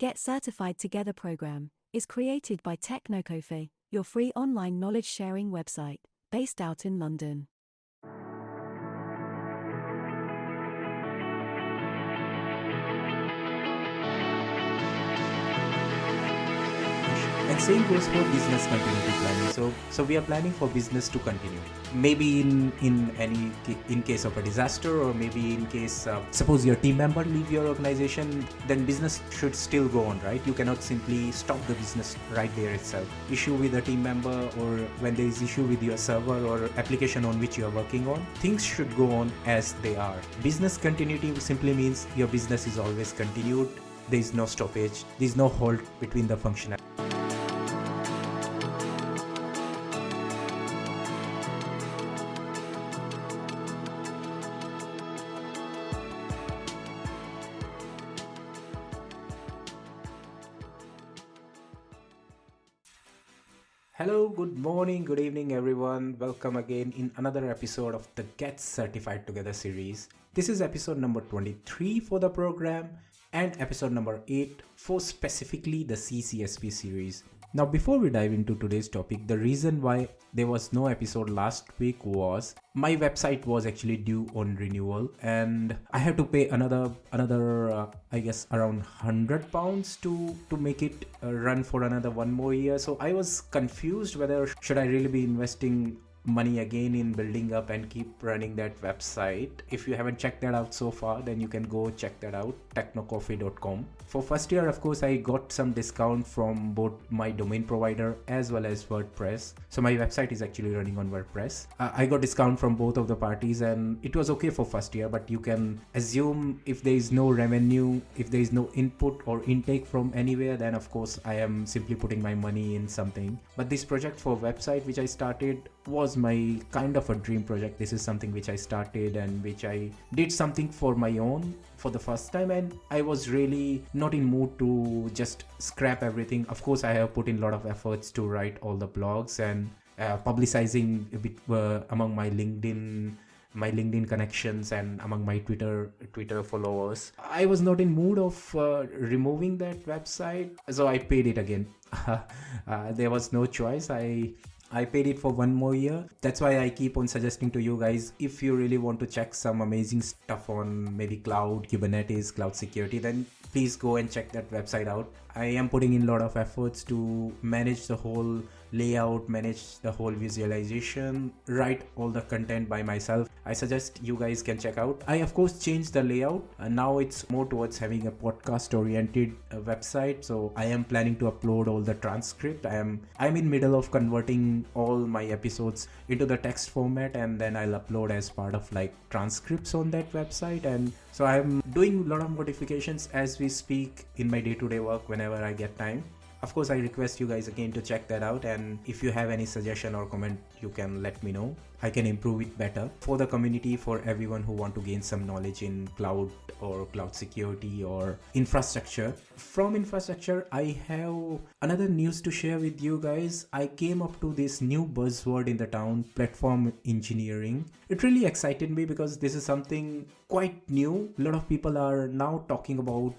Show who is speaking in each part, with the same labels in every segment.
Speaker 1: Get Certified Together program is created by Technocofe, your free online knowledge sharing website, based out in London.
Speaker 2: And same goes for business continuity planning. So we are planning for business to continue. Maybe in case of a disaster, or maybe in case suppose your team member leave your organization, then business should still go on, right? You cannot simply stop the business right there itself. Issue with a team member, or when there is issue with your server or application on which you are working on, things should go on as they are. Business continuity simply means your business is always continued. There is no stoppage. There is no halt between the functionality. Hello, good morning, good evening, everyone. Welcome again in another episode of the Get Certified Together series. This is episode number 23 for the program and episode number 8 for specifically the CCSP series. Now, before we dive into today's topic, the reason why there was no episode last week was my website was actually due on renewal, and I had to pay another I guess around £100 to make it run for another one more year. So I was confused whether should I really be investing money again in building up and keep running that website. If you haven't checked that out so far, then you can go check that out, technocoffee.com. For first year, of course, I got some discount from both my domain provider as well as WordPress. So my website is actually running on WordPress. I got discount from both of the parties, and it was okay for first year, but you can assume if there is no revenue, if there is no input or intake from anywhere, then of course I am simply putting my money in something. But this project for website which I started was my kind of a dream project. This is something which I started and which I did something for my own for the first time, and I was really not in mood to just scrap everything. Of course, I have put in a lot of efforts to write all the blogs and publicizing a bit among my LinkedIn connections and among my Twitter followers. I was not in mood of removing that website, so I paid it again. There was no choice. I paid it for one more year. That's why I keep on suggesting to you guys, if you really want to check some amazing stuff on maybe cloud, Kubernetes, cloud security, then please go and check that website out. I am putting in a lot of efforts to manage the whole layout, manage the whole visualization, write all the content by myself. I suggest you guys can check out. I of course changed the layout, and now it's more towards having a podcast oriented website. So I am planning to upload all the transcript. I'm in middle of converting all my episodes into the text format, and then I'll upload as part of like transcripts on that website. And so I'm doing a lot of modifications as we speak in my day-to-day work whenever I get time. Of course, I request you guys again to check that out, and if you have any suggestion or comment, you can let me know. I can improve it better for the community, for everyone who want to gain some knowledge in cloud or cloud security or infrastructure. From infrastructure, I have another news to share with you guys. I came up to this new buzzword in the town, platform engineering. It really excited me because this is something quite new. A lot of people are now talking about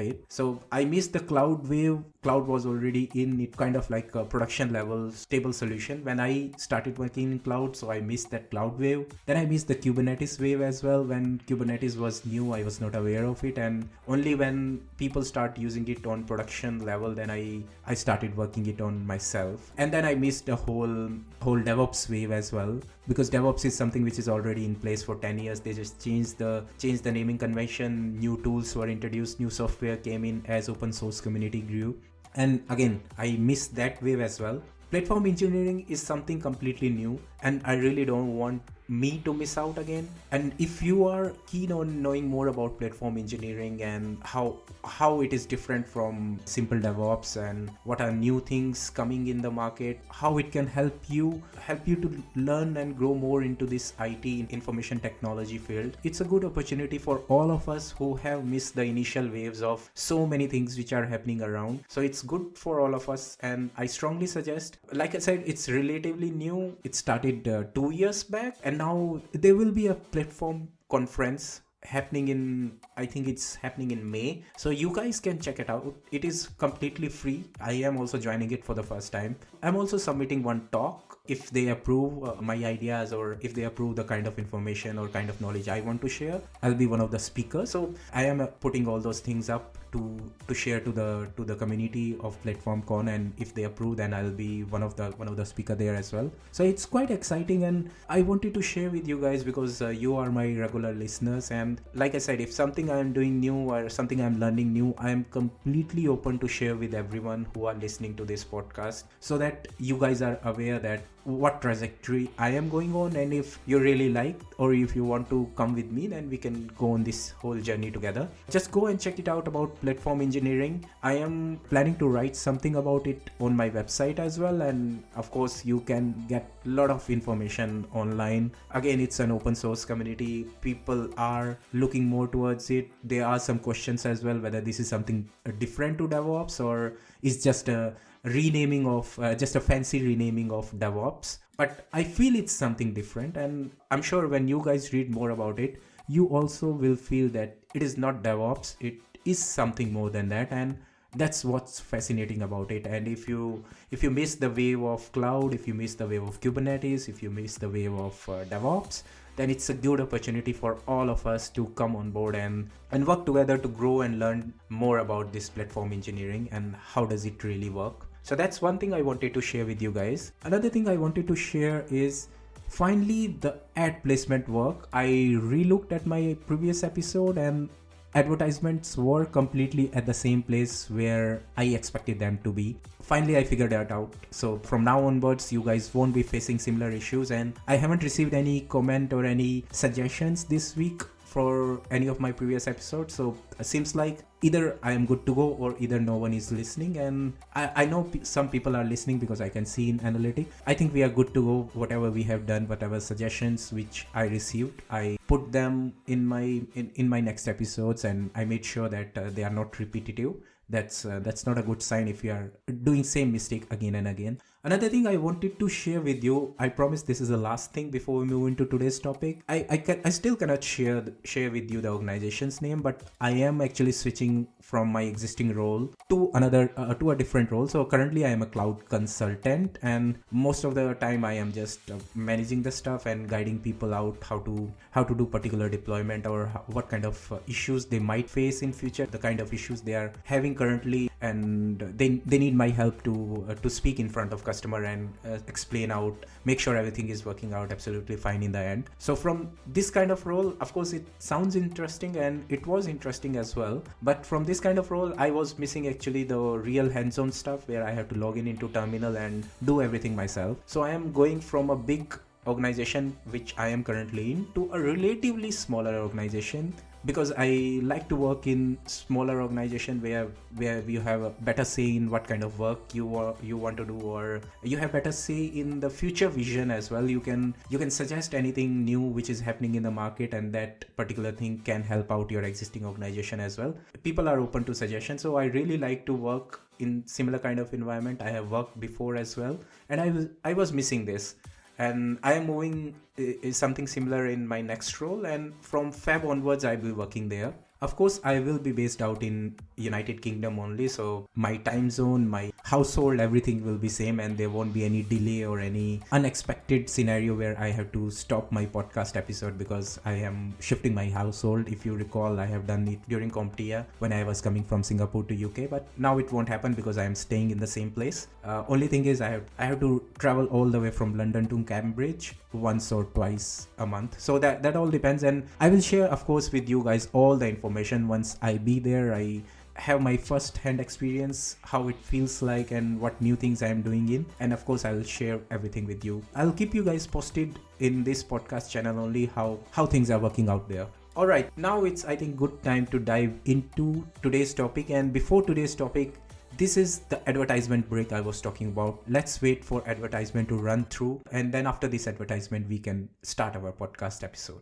Speaker 2: it. So I missed the cloud wave. Cloud was already in it, kind of like a production level stable solution when I started working in cloud. So I missed that cloud wave. Then I missed the Kubernetes wave as well. When Kubernetes was new, I was not aware of it, and only when people start using it on production level, then I started working it on myself. And then I missed the whole DevOps wave as well, because DevOps is something which is already in place for 10 years. They just changed the naming convention. New tools were introduced, new software came in as open source community grew. And again, I missed that wave as well. Platform engineering is something completely new, and I really don't want me to miss out again. And if you are keen on knowing more about platform engineering and how it is different from simple DevOps, and what are new things coming in the market, how it can help you to learn and grow more into this IT information technology field, it's a good opportunity for all of us who have missed the initial waves of so many things which are happening around. So it's good for all of us, and I strongly suggest, like I said, it's relatively new. It started 2 years back, and now there will be a platform conference happening in, I think it's happening in May. So you guys can check it out. It is completely free. I am also joining it for the first time. I'm also submitting one talk. If they approve my ideas, or if they approve the kind of information or kind of knowledge I want to share, I'll be one of the speakers. So I am putting all those things up to share to the community of PlatformCon, and if they approve, then I'll be one of the speaker there as well. So it's quite exciting, and I wanted to share with you guys because you are my regular listeners. And like I said, if something I'm doing new or something I'm learning new, I am completely open to share with everyone who are listening to this podcast, so that you guys are aware that what trajectory I am going on, and if you really like, or if you want to come with me, then we can go on this whole journey together. Just go and check it out about platform engineering. I am planning to write something about it on my website as well, and of course you can get a lot of information online. Again, it's an open source community. People are looking more towards it. There are some questions as well, whether this is something different to DevOps, or is just a renaming of just a fancy renaming of DevOps. But I feel it's something different, and I'm sure when you guys read more about it, you also will feel that it is not DevOps, it is something more than that. And that's what's fascinating about it. And if you miss the wave of cloud, if you miss the wave of Kubernetes, if you miss the wave of DevOps, then it's a good opportunity for all of us to come on board and work together to grow and learn more about this platform engineering and how does it really work. So that's one thing I wanted to share with you guys. Another thing I wanted to share is finally the ad placement work. I re-looked at my previous episode, and advertisements were completely at the same place where I expected them to be. Finally, I figured that out. So from now onwards, you guys won't be facing similar issues, and I haven't received any comment or any suggestions this week for any of my previous episodes. So it seems like either I am good to go, or either no one is listening. And I know some people are listening because I can see in analytics. I think we are good to go. Whatever we have done, whatever suggestions which I received, I put them in my next episodes, and I made sure that they are not repetitive. That's not a good sign if you are doing same mistake again and again. Another thing I wanted to share with you, I promise this is the last thing before we move into today's topic. I still cannot share with you the organization's name, but I am actually switching from my existing role to a different role. So currently I am a cloud consultant, and most of the time I am just managing the stuff and guiding people out how to do particular deployment, or what kind of issues they might face in future, the kind of issues they are having currently, and they need my help to speak in front of customer and explain out, make sure everything is working out absolutely fine in the end. So from this kind of role, of course it sounds interesting, and it was interesting as well, but from this kind of role I was missing actually the real hands-on stuff where I have to log into terminal and do everything myself. So I am going from a big organization which I am currently in to a relatively smaller organization, because I like to work in smaller organization where you have a better say in what kind of work you want to do, or you have better say in the future vision as well. You can suggest anything new which is happening in the market, and that particular thing can help out your existing organization as well. People are open to suggestions, so I really like to work in similar kind of environment. I have worked before as well, and I was missing this. And I am moving is something similar in my next role, and from Feb onwards I will be working there. Of course, I will be based out in United Kingdom only, so my time zone, my household, everything will be same, and there won't be any delay or any unexpected scenario where I have to stop my podcast episode because I am shifting my household. If you recall, I have done it during CompTIA when I was coming from Singapore to UK, but now it won't happen because I am staying in the same place. Only thing is I have to travel all the way from London to Cambridge once or twice a month. So that all depends, and I will share, of course, with you guys all the information once I be there. I have my first hand experience, how it feels like, and what new things I am doing in, and of course I will share everything with you. I'll keep you guys posted in this podcast channel only how things are working out there. Alright, now it's I think good time to dive into today's topic. And before today's topic, this is the advertisement break I was talking about. Let's wait for advertisement to run through, and then after this advertisement we can start our podcast episode.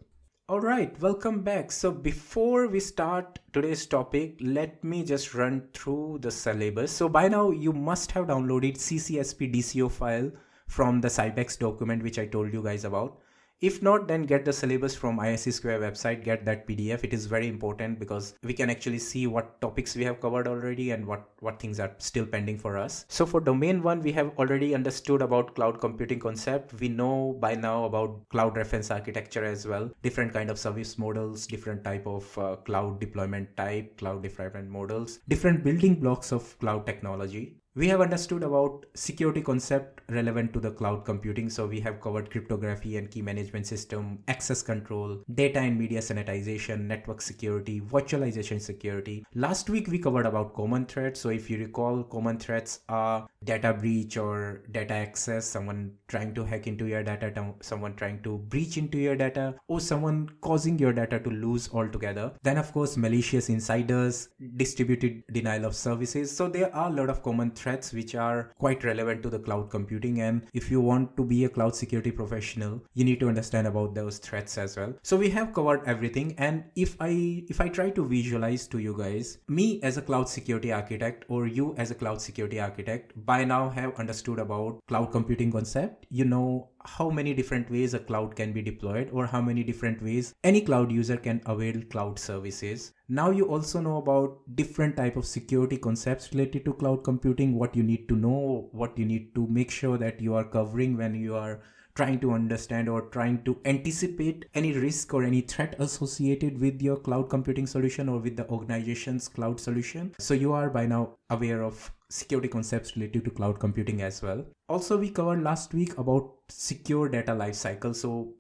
Speaker 2: Alright, welcome back. So before we start today's topic, let me just run through the syllabus. So by now you must have downloaded CCSP DCO file from the Cybex document which I told you guys about. If not, then get the syllabus from ISC Square website, get that PDF. It is very important because we can actually see what topics we have covered already and what things are still pending for us. So for domain 1, we have already understood about cloud computing concept. We know by now about cloud reference architecture as well, different kind of service models, different type of cloud deployment type, cloud deployment models, different building blocks of cloud technology. We have understood about security concept relevant to the cloud computing. So we have covered cryptography and key management system, access control, data and media sanitization, network security, virtualization security. Last week we covered about common threats. So if you recall, common threats are data breach or data access, someone trying to hack into your data, someone trying to breach into your data, or someone causing your data to lose altogether. Then of course, malicious insiders, distributed denial of services. So there are a lot of common threats which are quite relevant to the cloud computing, and if you want to be a cloud security professional, you need to understand about those threats as well. So we have covered everything, and if I try to visualize to you guys, me as a cloud security architect or you as a cloud security architect by now have understood about cloud computing concept. You know how many different ways a cloud can be deployed or how many different ways any cloud user can avail cloud services. Now you also know about different type of security concepts related to cloud computing, what you need to know, what you need to make sure that you are covering when you are trying to understand or trying to anticipate any risk or any threat associated with your cloud computing solution or with the organization's cloud solution. So you are by now aware of security concepts related to cloud computing as well. Also, we covered last week about secure data lifecycle. So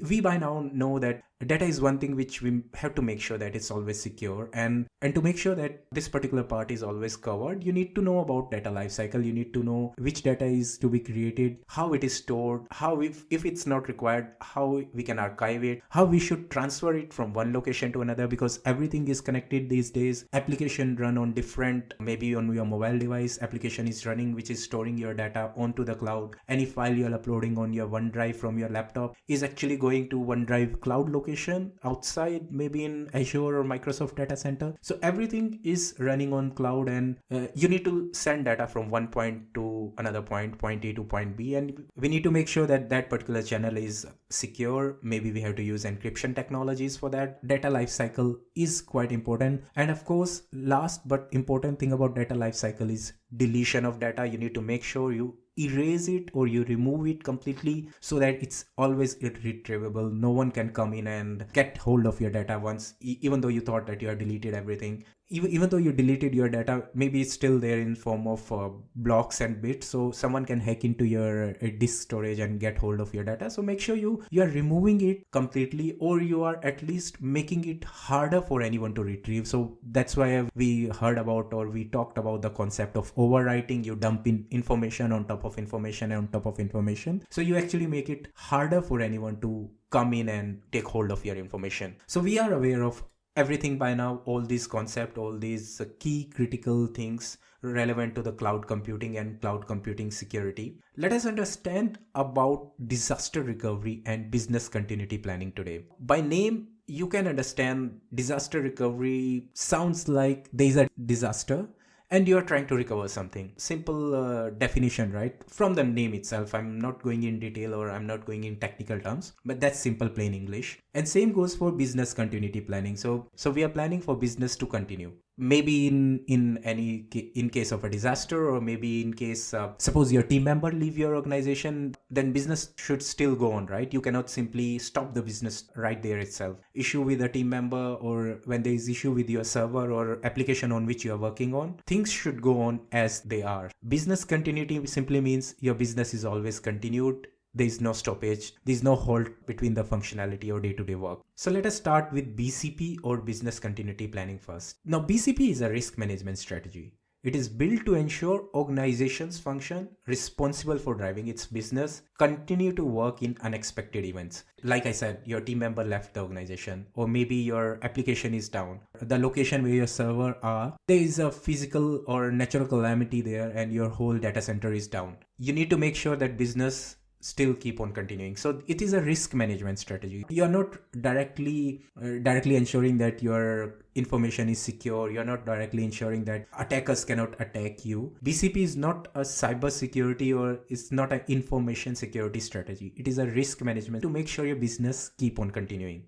Speaker 2: we by now know that data is one thing which we have to make sure that it's always secure, and to make sure that this particular part is always covered, you need to know about data lifecycle. You need to know which data is to be created, how it is stored, how if it's not required, how we can archive it, how we should transfer it from one location to another, because everything is connected these days. Application run on different, maybe on your mobile device, application is running which is storing your data onto the cloud. Any file you are uploading on your OneDrive from your laptop is actually going to OneDrive cloud location outside, maybe in Azure or Microsoft data center. So everything is running on cloud, and you need to send data from one point to another point A to point B, and we need to make sure that that particular channel is secure. Maybe we have to use encryption technologies for that. Data lifecycle is quite important. And of course, last but important thing about data lifecycle is deletion of data. You need to make sure you erase it or you remove it completely so that it's always irretrievable. No one can come in and get hold of your data once, even though you thought that you have deleted everything. Even though you deleted your data, maybe it's still there in form of blocks and bits, so someone can hack into your disk storage and get hold of your data. So make sure you are removing it completely, or you are at least making it harder for anyone to retrieve. So that's why we heard about, or we talked about, the concept of overwriting. You dump in information on top of information and on top of information, so you actually make it harder for anyone to come in and take hold of your information. So we are aware of everything by now, all these concepts, all these key critical things relevant to the cloud computing and cloud computing security. Let us understand about disaster recovery and business continuity planning today. By name, you can understand disaster recovery sounds like there is a disaster and you are trying to recover something. Simple definition, right? From the name itself. I'm not going in detail, or I'm not going in technical terms, but that's simple plain English. And same goes for business continuity planning. So we are planning for business to continue. Maybe in case of a disaster, or maybe in case suppose your team member leave your organization, then business should still go on, right? You cannot simply stop the business right there itself. Issue with a team member, or when there is issue with your server or application on which you are working on, things should go on as they are. Business continuity simply means your business is always continued. There is no stoppage, there is no halt between the functionality or day-to-day work. So let us start with BCP, or business continuity planning, first. Now, BCP is a risk management strategy. It is built to ensure organizations function responsible for driving its business continue to work in unexpected events. Like I said, your team member left the organization, or maybe your application is down. The location where your server are, there is a physical or natural calamity there and your whole data center is down. You need to make sure that business still keep on continuing. So it is a risk management strategy. You're not directly ensuring that your information is secure. You're not directly ensuring that attackers cannot attack you. BCP is not a cyber security, or it's not an information security strategy. It is a risk management to make sure your business keep on continuing.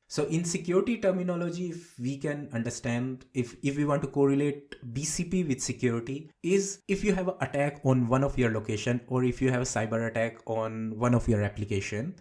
Speaker 2: So in security terminology, if we can understand, if we want to correlate BCP with security, is if you have an attack on one of your location, or if you have a cyber attack on one of your application,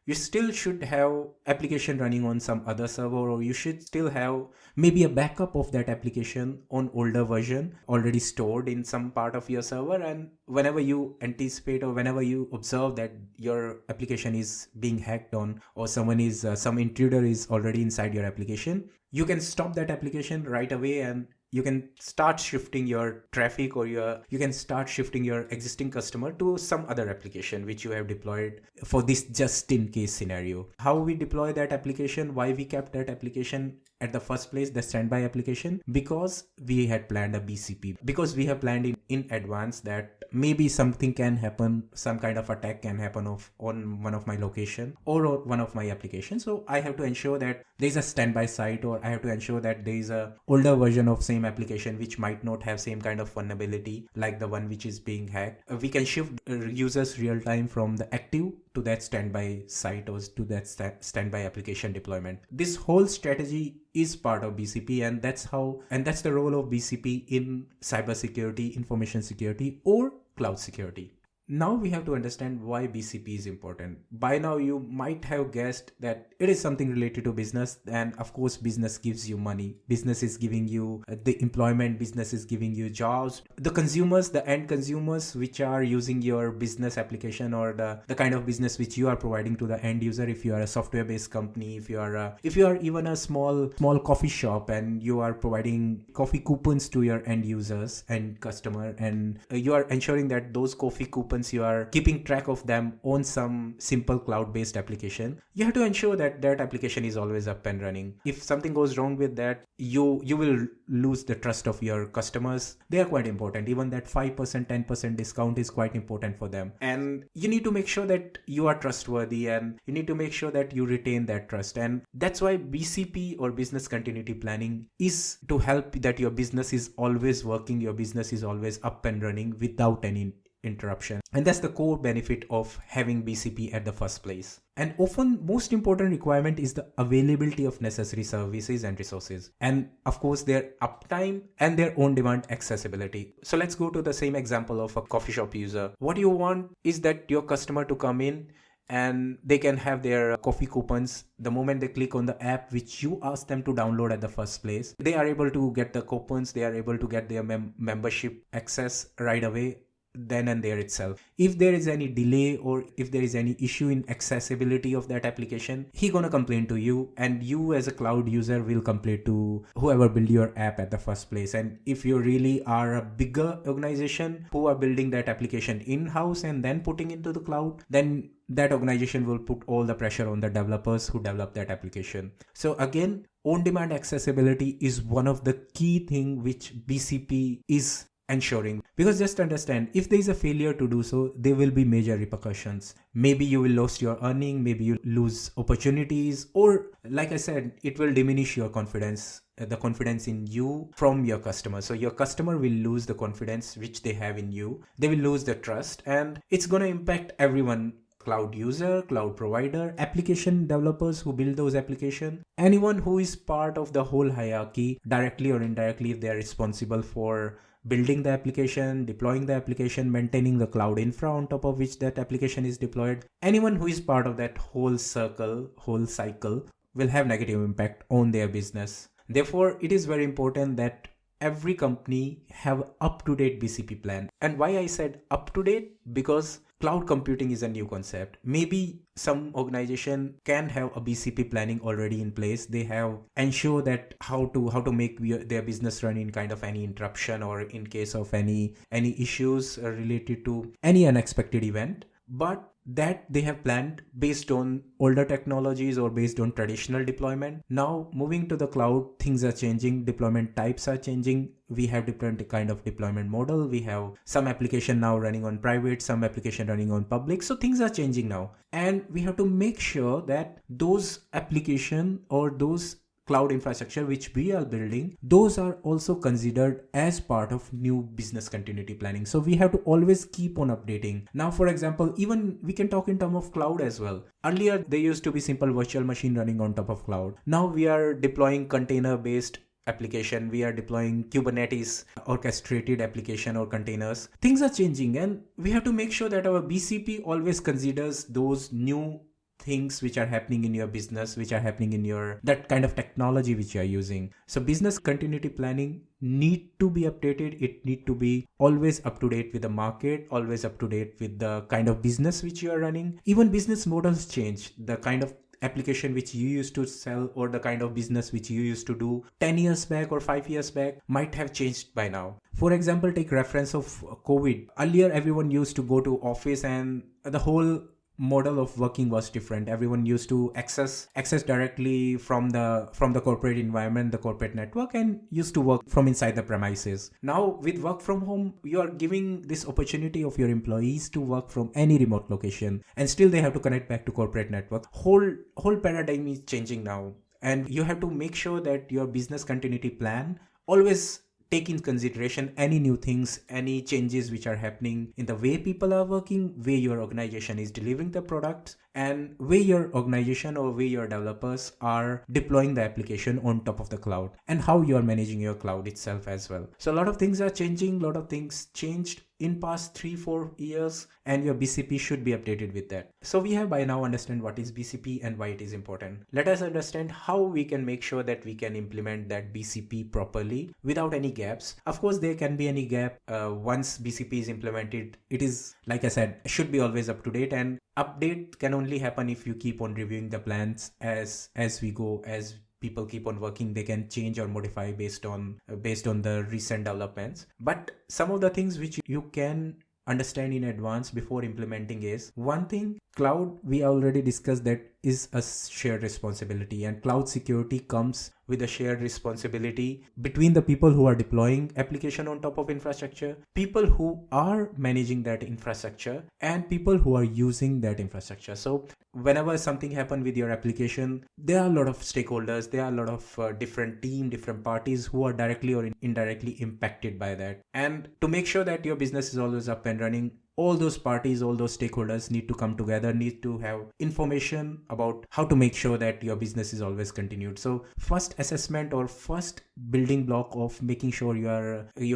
Speaker 2: you still should have application running on some other server, or you should still have maybe a backup of that application on older version already stored in some part of your server. And whenever you anticipate or whenever you observe that your application is being hacked on, or some intruder is already inside your application, you can stop that application right away, and you can start shifting your traffic, or you can start shifting your existing customer to some other application which you have deployed for this just in case scenario. How we deploy that application, why we kept that application at the first place, the standby application, because we had planned a BCP, because we have planned in advance that maybe something can happen, some kind of attack can happen on one of my location or one of my applications. So I have to ensure that there is a standby site, or I have to ensure that there is a older version of same application which might not have same kind of vulnerability like the one which is being hacked. We can shift users real time from the active to that standby site, or to that standby application deployment. This whole strategy is part of BCP, and that's the role of BCP in cybersecurity, information security, or cloud security. Now we have to understand why BCP is important. By now you might have guessed that it is something related to business, and of course business gives you money. Business is giving you the employment, business is giving you jobs. The consumers, the end consumers which are using your business application, or the kind of business which you are providing to the end user, if you are a software based company, if you are even a small coffee shop and you are providing coffee coupons to your end users and customer, and you are ensuring that those coffee coupons, you are keeping track of them on some simple cloud-based application, you have to ensure that that application is always up and running. If something goes wrong with that, you will lose the trust of your customers. They are quite important. Even that 5%, 10% discount is quite important for them. And you need to make sure that you are trustworthy, and you need to make sure that you retain that trust. And that's why BCP, or business continuity planning, is to help that your business is always working, your business is always up and running without any interruption. And that's the core benefit of having BCP at the first place. And often most important requirement is the availability of necessary services and resources, and of course their uptime and their on-demand accessibility. So let's go to the same example of a coffee shop user. What you want is that your customer to come in and they can have their coffee coupons the moment they click on the app which you asked them to download at the first place. They are able to get the coupons, they are able to get their membership access right away, then and there itself. If there is any delay, or if there is any issue in accessibility of that application, he gonna complain to you, and you as a cloud user will complain to whoever built your app at the first place. And if you really are a bigger organization who are building that application in-house and then putting into the cloud, then that organization will put all the pressure on the developers who develop that application. So again, on-demand accessibility is one of the key thing which BCP is ensuring, because just understand, if there is a failure to do so, there will be major repercussions. Maybe you will lose your earning, maybe you lose opportunities, or like I said, it will diminish your confidence, the confidence in you from your customer. So your customer will lose the confidence which they have in you, they will lose the trust, and it's going to impact everyone: cloud user, cloud provider, application developers who build those applications, anyone who is part of the whole hierarchy, directly or indirectly, if they are responsible for building the application, deploying the application, maintaining the cloud infra on top of which that application is deployed. Anyone who is part of that whole cycle will have negative impact on their business. Therefore, it is very important that every company have up-to-date BCP plan. And why I said up-to-date? Because cloud computing is a new concept. Maybe some organization can have a BCP planning already in place. They have ensure that how to make their business run in kind of any interruption, or in case of any issues related to any unexpected event. But that they have planned based on older technologies or based on traditional deployment. Now moving to the cloud, things are changing, deployment types are changing. We have different kind of deployment model. We have some application now running on private, some application running on public. So things are changing now, and we have to make sure that those application or those cloud infrastructure which we are building, those are also considered as part of new business continuity planning. So we have to always keep on updating. Now, for example, even we can talk in terms of cloud as well. Earlier, there used to be simple virtual machine running on top of cloud. Now we are deploying container based application, we are deploying Kubernetes orchestrated application or containers. Things are changing, and we have to make sure that our BCP always considers those new things which are happening in your business, which are happening in your that kind of technology which you are using. So business continuity planning need to be updated. It need to be always up to date with the market, always up to date with the kind of business which you are running. Even business models change. The kind of application which you used to sell or the kind of business which you used to do 10 years back or 5 years back might have changed by now. For example, take reference of COVID. Earlier, everyone used to go to office and the whole model of working was different. Everyone used to access directly from the corporate environment, the corporate network, and used to work from inside the premises. Now with work from home, you are giving this opportunity of your employees to work from any remote location, and still they have to connect back to corporate network. Whole paradigm is changing now, and you have to make sure that your business continuity plan always take in consideration any new things, any changes which are happening in the way people are working, way your organization is delivering the products, and way your organization or way your developers are deploying the application on top of the cloud, and how you are managing your cloud itself as well. So a lot of things are changing, a lot of things changed in past 3-4 years, and your BCP should be updated with that. So we have by now understand what is BCP and why it is important. Let us understand how we can make sure that we can implement that BCP properly without any gaps. Of course, there can be any gap once BCP is implemented. It is, like I said, should be always up to date, and update can only happen if you keep on reviewing the plans as we go. As people keep on working, they can change or modify based on the recent developments. But some of the things which you can understand in advance before implementing is, one thing, cloud, we already discussed that is a shared responsibility, and cloud security comes with a shared responsibility between the people who are deploying application on top of infrastructure, people who are managing that infrastructure, and people who are using that infrastructure. So whenever something happens with your application, there are a lot of stakeholders, there are a lot of different parties who are directly or indirectly impacted by that. And to make sure that your business is always up and running, all those parties, all those stakeholders need to come together, need to have information about how to make sure that your business is always continued. So first assessment or first building block of making sure you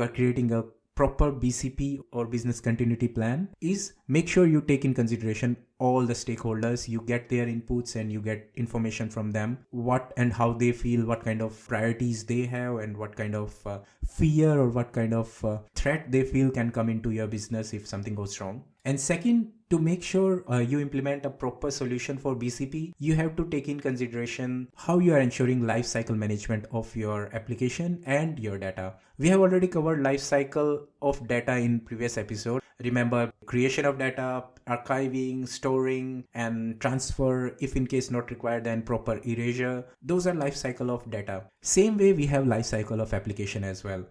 Speaker 2: are creating a proper BCP or business continuity plan is make sure you take in consideration all the stakeholders, you get their inputs and you get information from them, what and how they feel, what kind of priorities they have, and what kind of fear or what kind of threat they feel can come into your business if something goes wrong. And second, to make sure you implement a proper solution for BCP, you have to take in consideration how you are ensuring lifecycle management of your application and your data. We have already covered lifecycle of data in previous episode. Remember, creation of data, archiving, storing, and transfer. If in case not required, then proper erasure. Those are lifecycle of data. Same way we have lifecycle of application as well.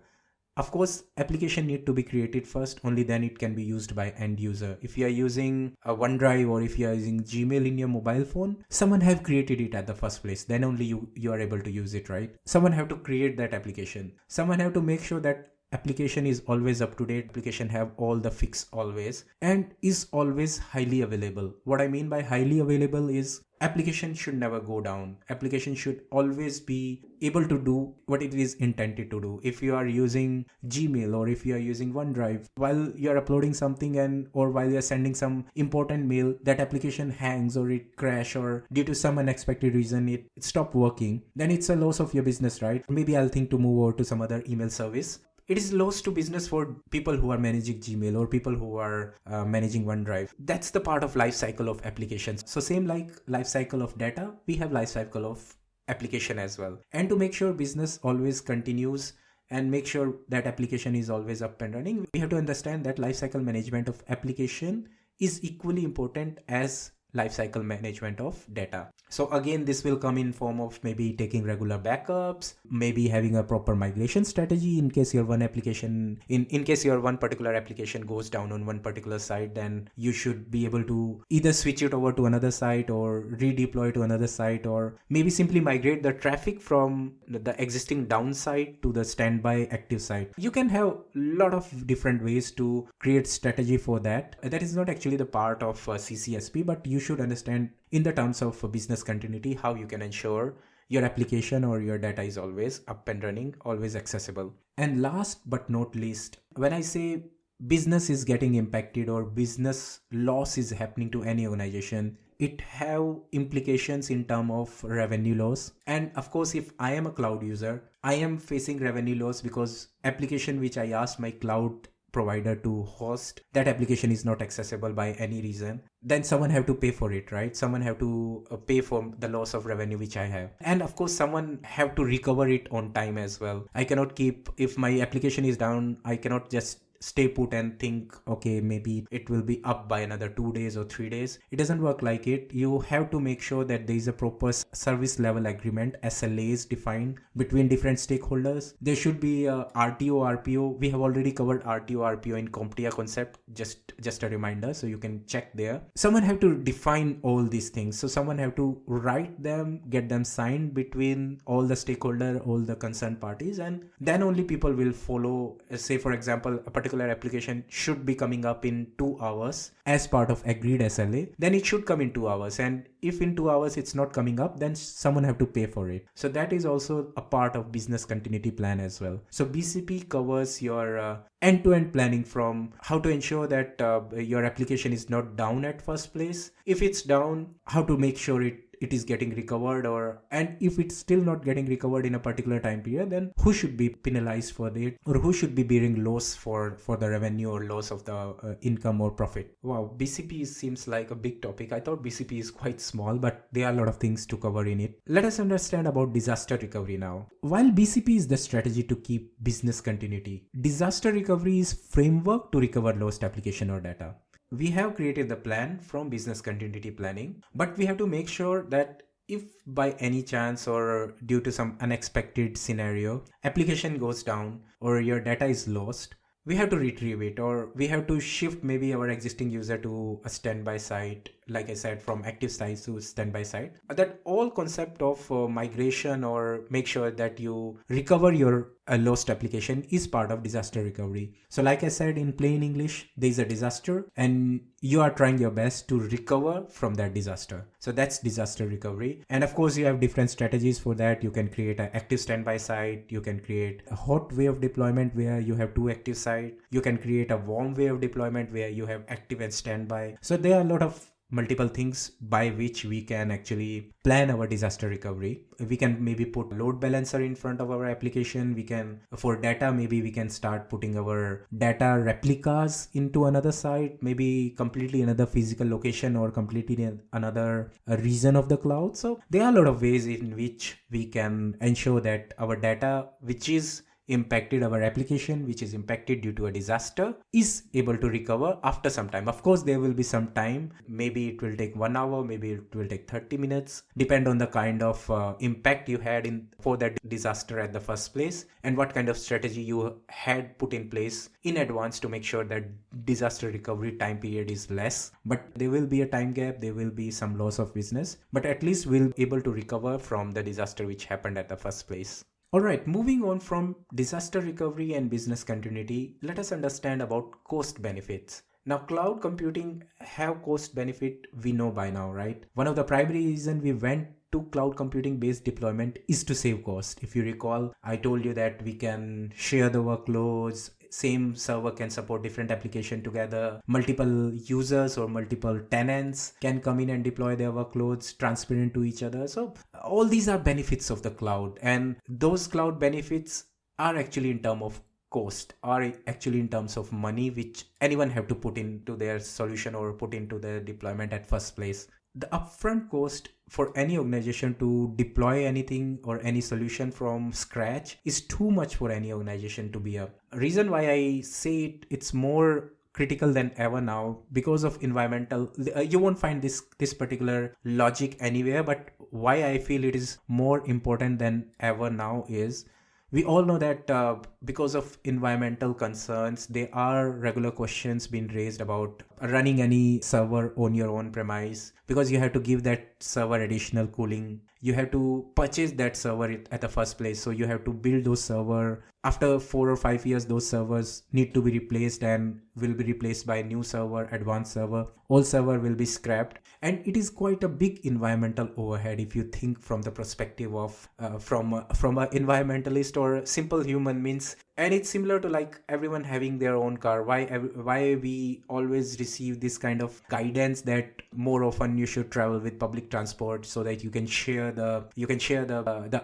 Speaker 2: Of course, application need to be created first, only then it can be used by end user. If you are using a OneDrive or if you are using Gmail in your mobile phone, someone have created it at the first place. Then only you are able to use it, right? Someone have to create that application. Someone have to make sure that application is always up to date, application have all the fix always, and is always highly available. What I mean by highly available is application should never go down. Application should always be able to do what it is intended to do. If you are using Gmail or if you are using OneDrive, while you are uploading something or while you are sending some important mail, that application hangs or it crash or due to some unexpected reason it stopped working, then it's a loss of your business, right? Maybe I'll think to move over to some other email service. It is loss to business for people who are managing Gmail or people who are managing OneDrive. That's the part of life cycle of applications. So same like life cycle of data, we have life cycle of application as well. And to make sure business always continues and make sure that application is always up and running, we have to understand that life cycle management of application is equally important as lifecycle management of data. So again, this will come in form of maybe taking regular backups, maybe having a proper migration strategy in case your one application, in case your one particular application goes down on one particular site, then you should be able to either switch it over to another site or redeploy to another site, or maybe simply migrate the traffic from the existing down site to the standby active site. You can have a lot of different ways to create strategy for that. That is not actually the part of CCSP, but you should understand in the terms of business continuity how you can ensure your application or your data is always up and running, always accessible. And last but not least, when I say business is getting impacted or business loss is happening to any organization, it have implications in terms of revenue loss. And of course, if I am a cloud user, I am facing revenue loss because application which I asked my cloud provider to host, that application is not accessible by any reason, then someone have to pay for it, right? Someone have to pay for the loss of revenue which I have. And of course, someone have to recover it on time as well. I cannot keep, if my application is down, I cannot just stay put and think, okay, maybe it will be up by another 2 days or 3 days. It doesn't work like it. You have to make sure that there is a proper service level agreement, SLAs defined between different stakeholders. There should be a RTO, RPO. We have already covered RTO, RPO in CompTIA concept, just a reminder, so you can check there. Someone have to define all these things. So someone have to write them, get them signed between all the stakeholder, all the concerned parties, and then only people will follow. Say for example, a particular application should be coming up in 2 hours as part of agreed SLA, then it should come in 2 hours. And if in 2 hours it's not coming up, then someone have to pay for it. So that is also a part of business continuity plan as well. So BCP covers your end-to-end planning from how to ensure that your application is not down at first place. If it's down, how to make sure it is getting recovered, and if it's still not getting recovered in a particular time period, then who should be penalized for it, or who should be bearing loss for the revenue or loss of the income or profit. Wow, BCP seems like a big topic. I thought BCP is quite small, but there are a lot of things to cover in it. Let us understand about disaster recovery now. While BCP is the strategy to keep business continuity, disaster recovery is framework to recover lost application or data. We have created the plan from business continuity planning, but we have to make sure that if by any chance or due to some unexpected scenario, application goes down or your data is lost, we have to retrieve it, or we have to shift maybe our existing user to a standby site, like I said, from active site to standby site. That all concept of migration or make sure that you recover your lost application is part of disaster recovery. So like I said, in plain English, there is a disaster and you are trying your best to recover from that disaster. So that's disaster recovery. And of course, you have different strategies for that. You can create an active standby site. You can create a hot way of deployment where you have 2 active sites. You can create a warm way of deployment where you have active and standby. So there are a lot of multiple things by which we can actually plan our disaster recovery. We can maybe put load balancer in front of our application. We can, for data, maybe we can start putting our data replicas into another site, maybe completely another physical location or completely another region of the cloud. So there are a lot of ways in which we can ensure that our data, which is impacted, our application which is impacted due to a disaster, is able to recover after some time. Of course, there will be some time. Maybe it will take 1 hour, maybe it will take 30 minutes, depend on the kind of impact you had for that disaster at the first place and what kind of strategy you had put in place in advance to make sure that disaster recovery time period is less. But there will be a time gap, there will be some loss of business, but at least we'll be able to recover from the disaster which happened at the first place. Alright, moving on from disaster recovery and business continuity, let us understand about cost benefits. Now, cloud computing have cost benefit, we know by now, right? One of the primary reasons we went to cloud computing based deployment is to save cost. If you recall, I told you that we can share the workloads, same server can support different applications together, multiple users or multiple tenants can come in and deploy their workloads transparent to each other. So all these are benefits of the cloud, and those cloud benefits are actually in terms of cost, are actually in terms of money which anyone have to put into their solution or put into their deployment at first place. The upfront cost for any organization to deploy anything or any solution from scratch is too much for any organization to be up. Reason why I say it's more critical than ever now because of environmental. You won't find this particular logic anywhere, but why I feel it is more important than ever now is we all know that because of environmental concerns, there are regular questions being raised about running any server on your own premise, because you have to give that server additional cooling. You have to purchase that server at the first place. So you have to build those server. After 4 or 5 years, those servers need to be replaced and will be replaced by new server, advanced server. All server will be scrapped. And it is quite a big environmental overhead if you think from the perspective of from an environmentalist or simple human means. And it's similar to like everyone having their own car. Why we always receive this kind of guidance that more often you should travel with public transport so that you can share the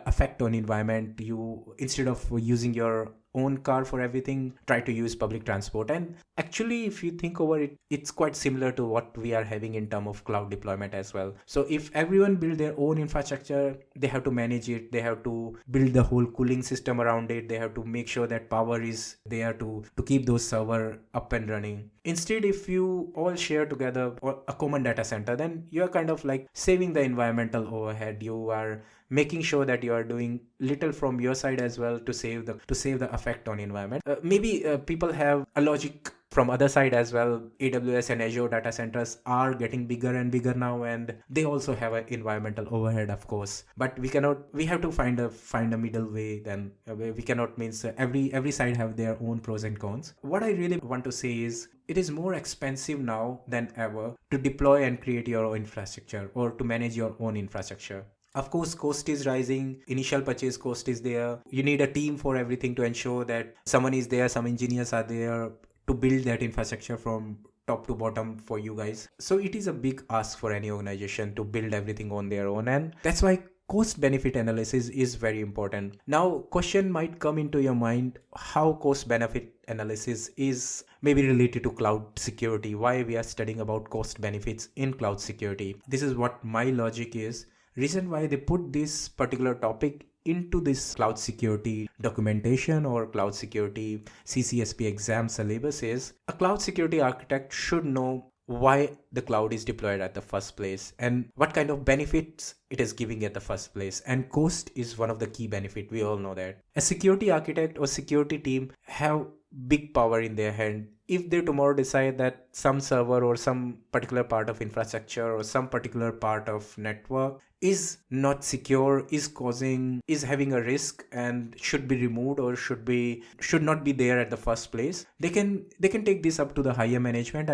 Speaker 2: effect on environment. You, instead of using your own car for everything, try to use public transport. And actually, if you think over it, it's quite similar to what we are having in terms of cloud deployment as well. So if everyone build their own infrastructure, they have to manage it, they have to build the whole cooling system around it, they have to make sure that power is there to keep those server up and running. Instead, if you all share together a common data center, then you're kind of like saving the environmental overhead. You are making sure that you are doing little from your side as well to save the effect on environment. Maybe people have a logic from other side as well. AWS and Azure data centers are getting bigger and bigger now, and they also have an environmental overhead, of course. But we have to find a middle way. Then we cannot means every side have their own pros and cons. What I really want to say is it is more expensive now than ever to deploy and create your own infrastructure or to manage your own infrastructure. Of course, cost is rising. Initial purchase cost is there. You need a team for everything to ensure that someone is there, some engineers are there to build that infrastructure from top to bottom for you guys. So it is a big ask for any organization to build everything on their own. And that's why cost benefit analysis is very important. Now, question might come into your mind, how cost benefit analysis is maybe related to cloud security. Why we are studying about cost benefits in cloud security. This is what my logic is. Reason why they put this particular topic into this cloud security documentation or cloud security CCSP exam syllabus is a cloud security architect should know why the cloud is deployed at the first place and what kind of benefits it is giving at the first place. And cost is one of the key benefit. We all know that. A security architect or security team have big power in their hand. If they tomorrow decide that some server or some particular part of infrastructure or some particular part of network is not secure, is having a risk and should be removed or should not be there at the first place, they can take this up to the higher management.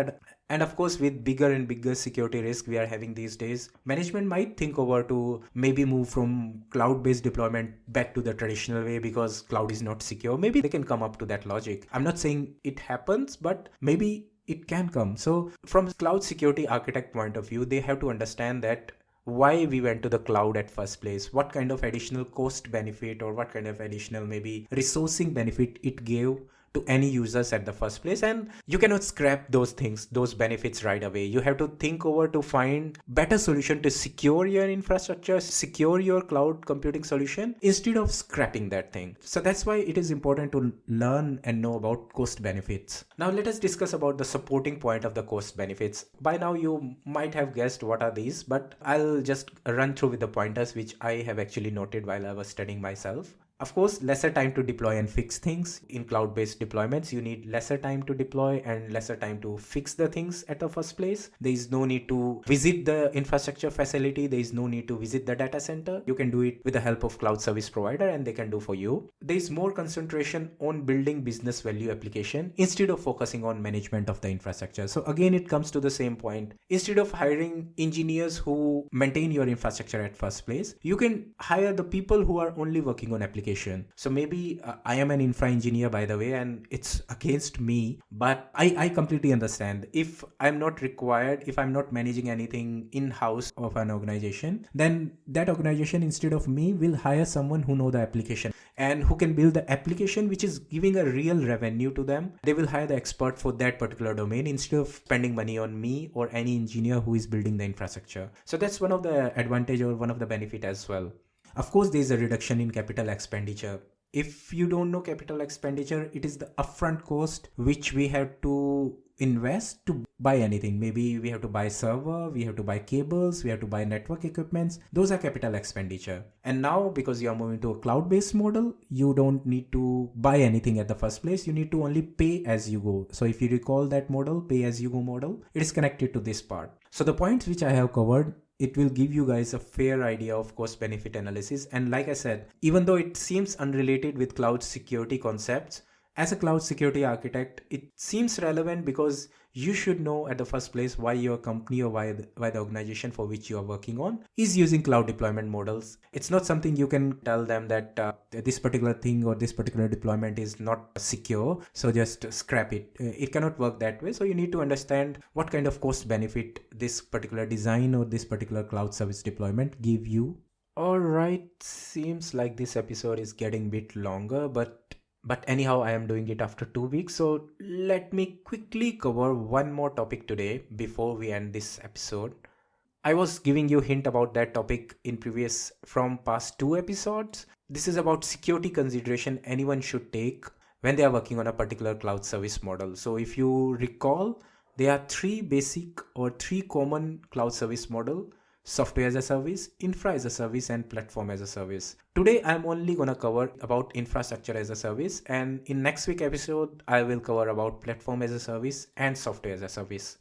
Speaker 2: And of course, with bigger and bigger security risk we are having these days, management might think over to maybe move from cloud-based deployment back to the traditional way because cloud is not secure. Maybe they can come up to that logic. I'm not saying it happens, but maybe it can come. So from cloud security architect point of view, they have to understand that why we went to the cloud at first place, what kind of additional cost benefit or what kind of additional maybe resourcing benefit it gave to any users at the first place. And you cannot scrap those things, those benefits right away. You have to think over to find better solution to secure your infrastructure, secure your cloud computing solution instead of scrapping that thing. So that's why it is important to learn and know about cost benefits. Now let us discuss about the supporting point of the cost benefits. By now you might have guessed what are these, but I'll just run through with the pointers which I have actually noted while I was studying myself. Of course, lesser time to deploy and fix things. In cloud-based deployments, you need lesser time to deploy and lesser time to fix the things at the first place. There is no need to visit the infrastructure facility. There is no need to visit the data center. You can do it with the help of cloud service provider and they can do for you. There is more concentration on building business value application instead of focusing on management of the infrastructure. So again, it comes to the same point. Instead of hiring engineers who maintain your infrastructure at first place, you can hire the people who are only working on application. So maybe I am an infra engineer, by the way, and it's against me, but I completely understand. If I'm not required, if I'm not managing anything in-house of an organization, then that organization instead of me will hire someone who know the application and who can build the application which is giving a real revenue to them. They will hire the expert for that particular domain instead of spending money on me or any engineer who is building the infrastructure. So that's one of the advantage or one of the benefit as well. Of course, there is a reduction in capital expenditure. If you don't know capital expenditure, it is the upfront cost which we have to to invest to buy anything. Maybe we have to buy server, we have to buy cables, we have to buy network equipments. Those are capital expenditure. And now because you are moving to a cloud-based model, you don't need to buy anything at the first place. You need to only pay as you go. So if you recall that model, pay as you go model, it is connected to this part. So the points which I have covered, it will give you guys a fair idea of cost benefit analysis. And like I said, even though it seems unrelated with cloud security concepts, as a cloud security architect, it seems relevant because you should know at the first place why your company or why the organization for which you are working on is using cloud deployment models. It's not something you can tell them that this particular thing or this particular deployment is not secure, so just scrap it. It cannot work that way. So you need to understand what kind of cost benefit this particular design or this particular cloud service deployment give you. All right, seems like this episode is getting a bit longer, but anyhow, I am doing it after 2 weeks. So let me quickly cover one more topic today before we end this episode. I was giving you a hint about that topic in from past 2 episodes. This is about security consideration anyone should take when they are working on a particular cloud service model. So if you recall, there are three common cloud service model: software as a service, infra as a service, and platform as a service. Today I'm only gonna cover about infrastructure as a service, and in next week episode I will cover about platform as a service and software as a service.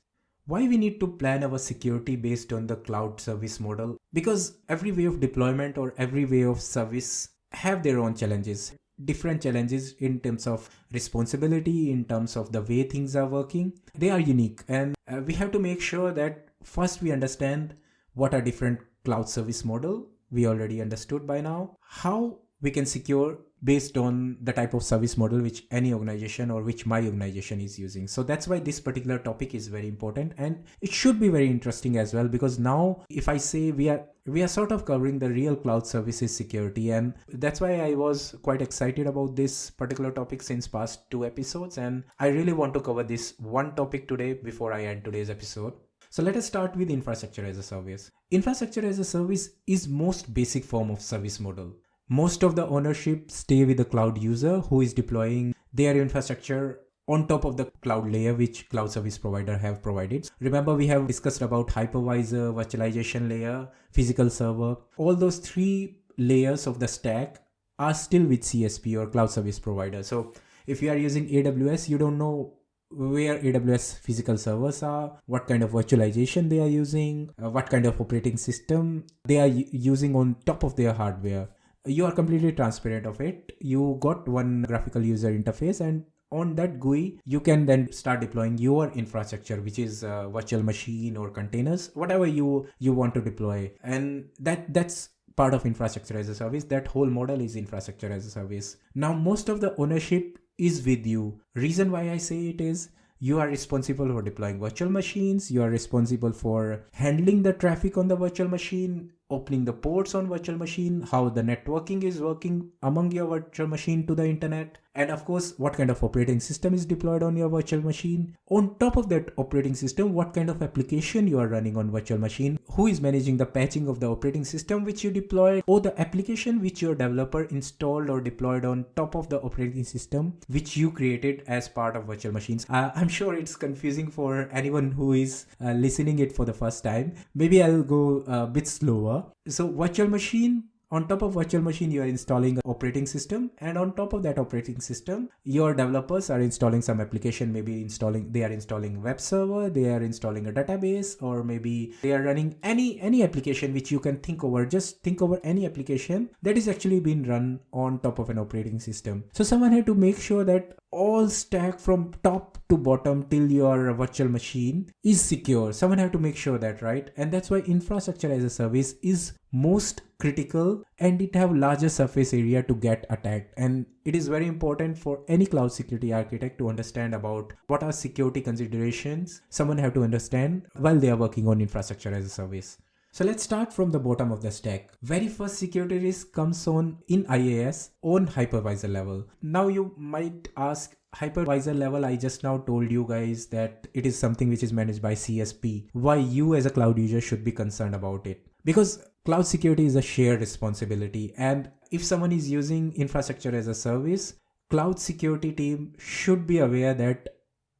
Speaker 2: Why we need to plan our security based on the cloud service model? Because every way of deployment or every way of service have their own challenges. Different challenges in terms of responsibility, in terms of the way things are working. They are unique, and we have to make sure that first we understand what are different cloud service model. We already understood by now how we can secure based on the type of service model which any organization or which my organization is using. So that's why this particular topic is very important, and it should be very interesting as well, because now if I say we are sort of covering the real cloud services security, and that's why I was quite excited about this particular topic since past 2 episodes, and I really want to cover this one topic today before I end today's episode. So let us start with infrastructure as a service. Infrastructure as a service is most basic form of service model. Most of the ownership stay with the cloud user who is deploying their infrastructure on top of the cloud layer which cloud service provider have provided. Remember, we have discussed about hypervisor, virtualization layer, physical server. All those three layers of the stack are still with CSP or cloud service provider. So if you are using AWS, you don't know where AWS physical servers are, what kind of virtualization they are using, what kind of operating system they are using on top of their hardware. You are completely transparent of it. You got one graphical user interface, and on that GUI, you can then start deploying your infrastructure, which is a virtual machine or containers, whatever you want to deploy. And that's part of infrastructure as a service. That whole model is infrastructure as a service. Now, most of the ownership is with you. Reason why I say it is you are responsible for deploying virtual machines. You are responsible for handling the traffic on the virtual machine, opening the ports on virtual machine, how the networking is working among your virtual machine to the internet, and of course what kind of operating system is deployed on your virtual machine. On top of that operating system, what kind of application you are running on virtual machine, who is managing the patching of the operating system which you deployed, or the application which your developer installed or deployed on top of the operating system which you created as part of virtual machines. I'm sure it's confusing for anyone who is listening it for the first time. Maybe I'll go a bit slower. So virtual machine, on top of virtual machine, you are installing an operating system, and on top of that operating system, your developers are installing some application. Maybe they are installing web server, they are installing a database, or maybe they are running any application which you can think over. Just think over any application that is actually being run on top of an operating system. So someone had to make sure that all stack from top to bottom till your virtual machine is secure. Someone have to make sure that, right? And that's why infrastructure as a service is most critical, and it have larger surface area to get attacked. And it is very important for any cloud security architect to understand about what are security considerations someone have to understand while they are working on infrastructure as a service. So let's start from the bottom of the stack. Very first security risk comes on in IaaS on hypervisor level. Now you might ask, hypervisor level, I just now told you guys that it is something which is managed by CSP. Why you as a cloud user should be concerned about it? Because cloud security is a shared responsibility, and if someone is using infrastructure as a service, cloud security team should be aware that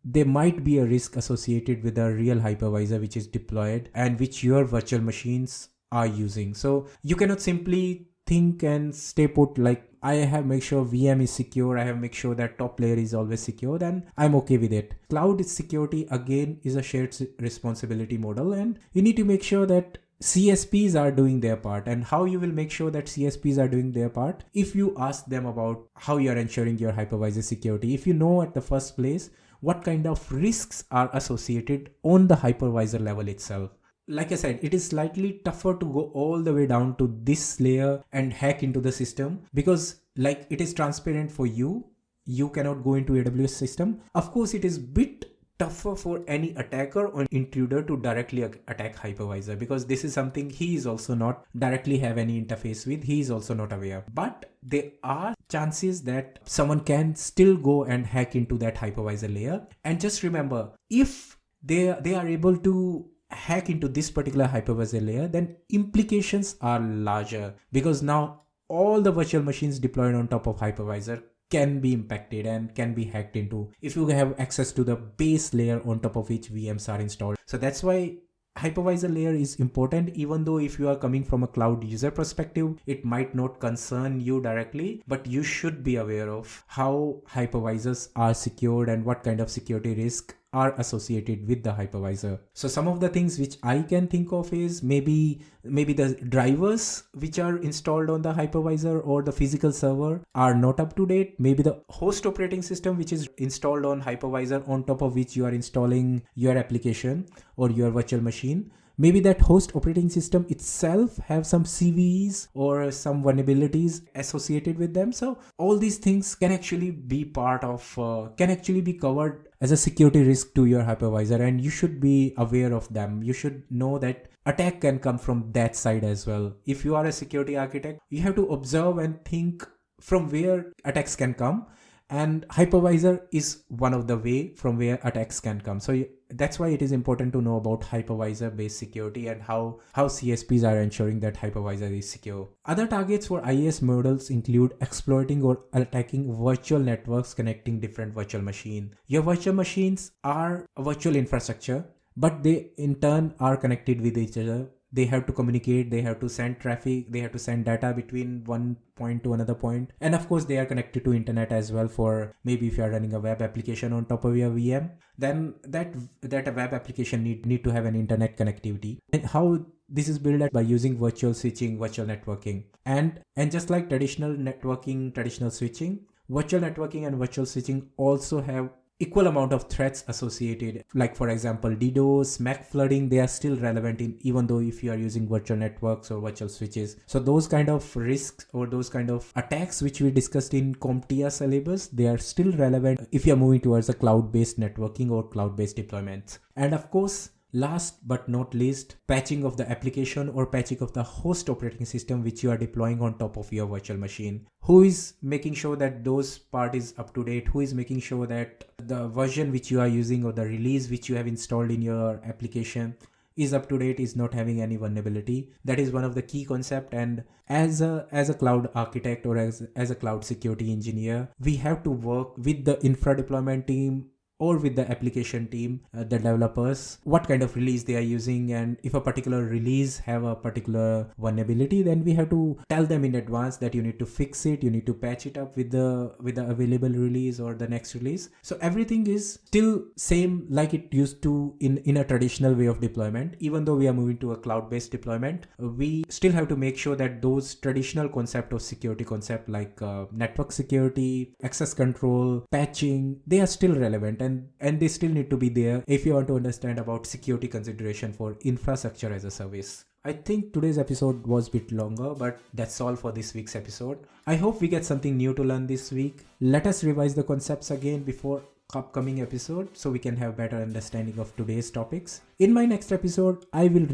Speaker 2: there might be a risk associated with a real hypervisor which is deployed and which your virtual machines are using. So you cannot simply think and stay put like, I have make sure VM is secure, I have make sure that top layer is always secure, then I'm okay with it. Cloud security again is a shared responsibility model, and you need to make sure that CSPs are doing their part. And how you will make sure that CSPs are doing their part? If you ask them about how you are ensuring your hypervisor security, if you know at the first place what kind of risks are associated on the hypervisor level itself. Like I said, it is slightly tougher to go all the way down to this layer and hack into the system, because like it is transparent for you. You cannot go into AWS system. Of course, it is bit tougher for any attacker or intruder to directly attack hypervisor, because this is something he is also not directly have any interface with. He is also not aware. But there are chances that someone can still go and hack into that hypervisor layer. And just remember, if they are able to hack into this particular hypervisor layer, then implications are larger, because now all the virtual machines deployed on top of hypervisor can be impacted and can be hacked into if you have access to the base layer on top of which VMs are installed. So that's why hypervisor layer is important. Even though if you are coming from a cloud user perspective, it might not concern you directly, but you should be aware of how hypervisors are secured and what kind of security risk are associated with the hypervisor. So some of the things which I can think of is maybe the drivers which are installed on the hypervisor or the physical server are not up to date. Maybe the host operating system which is installed on hypervisor on top of which you are installing your application or your virtual machine. Maybe that host operating system itself have some CVEs or some vulnerabilities associated with them. So all these things can actually be can actually be covered as a security risk to your hypervisor, and you should be aware of them. You should know that attack can come from that side as well. If you are a security architect, you have to observe and think from where attacks can come, and hypervisor is one of the way from where attacks can come. So that's why it is important to know about hypervisor based security and how CSPs are ensuring that hypervisor is secure. Other targets for IAS models include exploiting or attacking virtual networks connecting different virtual machines. Your virtual machines are a virtual infrastructure, but they in turn are connected with each other. They have to communicate, they have to send traffic, they have to send data between one point to another point. And of course, they are connected to internet as well. For maybe if you are running a web application on top of your VM, then that web application need to have an internet connectivity. And how this is built by using virtual switching, virtual networking. And just like traditional networking, traditional switching, virtual networking and virtual switching also have equal amount of threats associated. Like for example, DDoS, MAC flooding, they are still relevant even though if you are using virtual networks or virtual switches. So those kind of risks or those kind of attacks which we discussed in CompTIA syllabus, they are still relevant if you are moving towards a cloud-based networking or cloud-based deployments. And of course, last but not least, patching of the application or patching of the host operating system which you are deploying on top of your virtual machine. Who is making sure that those part is up to date? Who is making sure that the version which you are using or the release which you have installed in your application is up to date, is not having any vulnerability? That is one of the key concept. And as a cloud architect or as a cloud security engineer, we have to work with the infra deployment team or with the application team, the developers, what kind of release they are using. And if a particular release have a particular vulnerability, then we have to tell them in advance that you need to fix it, you need to patch it up with the available release or the next release. So everything is still same like it used to in a traditional way of deployment. Even though we are moving to a cloud-based deployment, we still have to make sure that those traditional concept of security concept like network security, access control, patching, they are still relevant. And they still need to be there if you want to understand about security consideration for infrastructure as a service. I think today's episode was a bit longer, but that's all for this week's episode. I hope we get something new to learn this week. Let us revise the concepts again before upcoming episode so we can have better understanding of today's topics. In my next episode, I will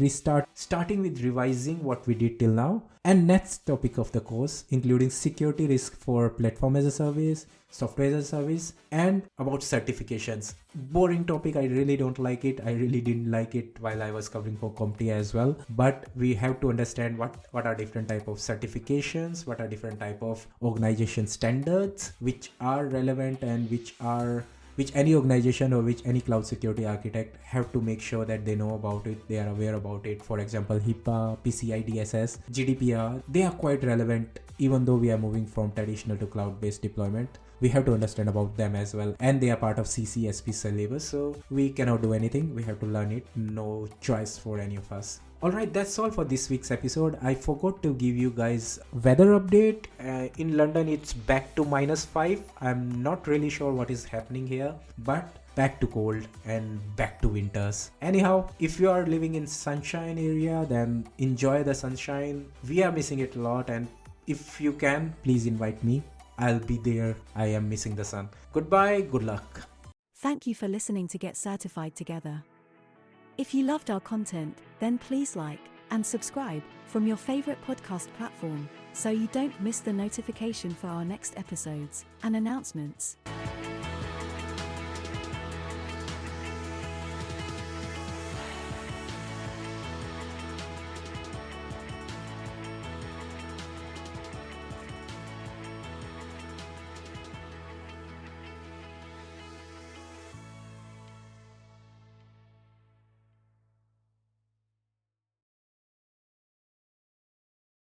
Speaker 2: starting with revising what we did till now and next topic of the course, including security risk for platform as a service, software as a service, and about certifications. Boring topic, I really don't like it. I really didn't like it while I was covering for CompTIA as well. But we have to understand what are different type of certifications, what are different type of organization standards which are relevant and which are which any organization or which any cloud security architect have to make sure that they know about it, they are aware about it. For example, HIPAA, PCI DSS, GDPR, they are quite relevant even though we are moving from traditional to cloud-based deployment. We have to understand about them as well, and they are part of CCSP syllabus, so we cannot do anything, we have to learn it, no choice for any of us. Alright, that's all for this week's episode. I forgot to give you guys weather update. In London it's back to -5. I'm not really sure what is happening here, but back to cold and back to winters. Anyhow, if you are living in sunshine area, then enjoy the sunshine. We are missing it a lot, and if you can, please invite me. I'll be there. I am missing the sun. Goodbye, good luck.
Speaker 1: Thank you for listening to Get Certified Together. If you loved our content, then please like and subscribe from your favorite podcast platform so you don't miss the notification for our next episodes and announcements.